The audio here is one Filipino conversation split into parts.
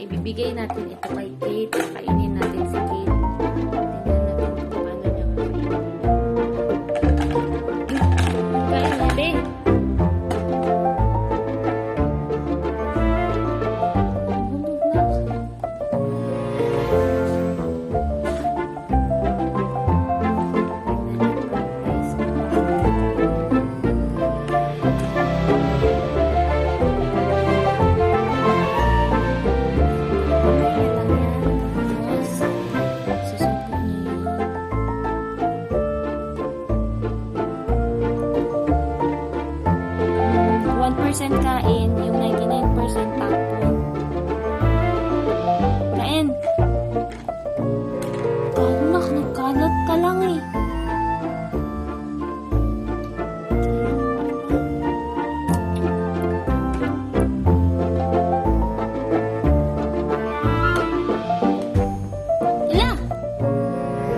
ibibigay natin ito kay Kate. Kainin natin si Kate. Tingnan natin kung paano niya kakainin. Kain na, be. Kain, yung 99% tapon. Kain. Anak, nagkalat ka lang eh. Ila!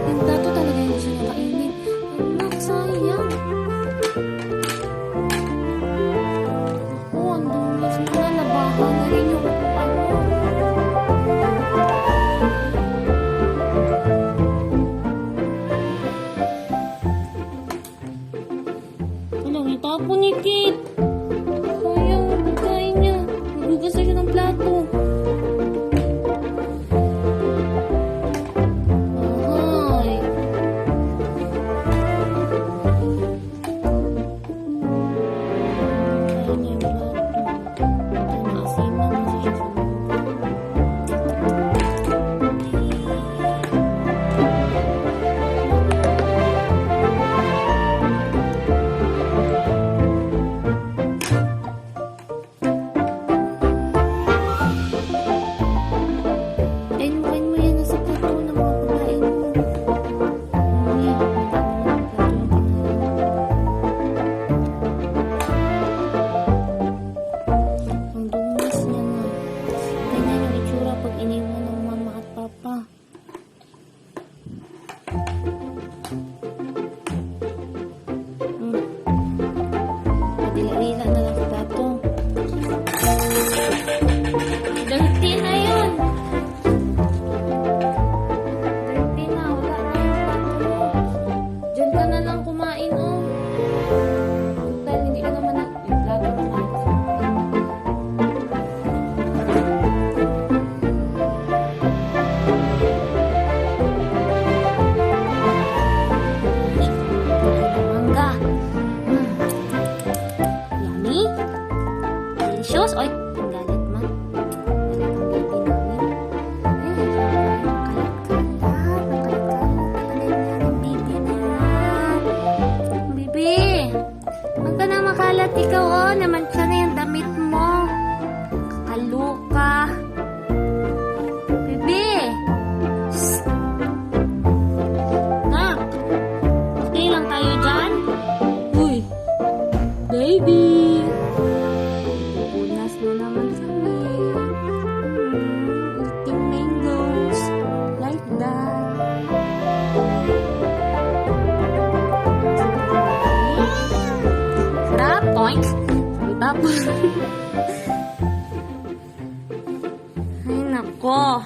Yung dato talaga yung gusto niya kainin. Anak, sayang. Nalabahan na rin yung ano, itapon ni Kate. Sayang, pagkain niya. Nagugas na siya ng plato. Ahay. Kain niya yung plato. Dila-dila na lang sa plato. Dirty na yun. Dirty na. Wala na yung plato mo. Diyan ka na lang kumain, oh. Dahil hindi ka naman yung plato naman. Delicious. Oy, ang galit man. Galit ang baby namin. Ay, makalat-kalat. Makalat-kalat. Ang baby na yan. Baby, huwag ka na makalat ikaw, oh. Naman siya na yung damit mo. Kakaluka. Baby. Shhh. Nak, okay lang tayo dyan? Uy, baby. Na naman kami. Eating mangoes. Like that. Sarap. Oink. Sarap. Ay, nako.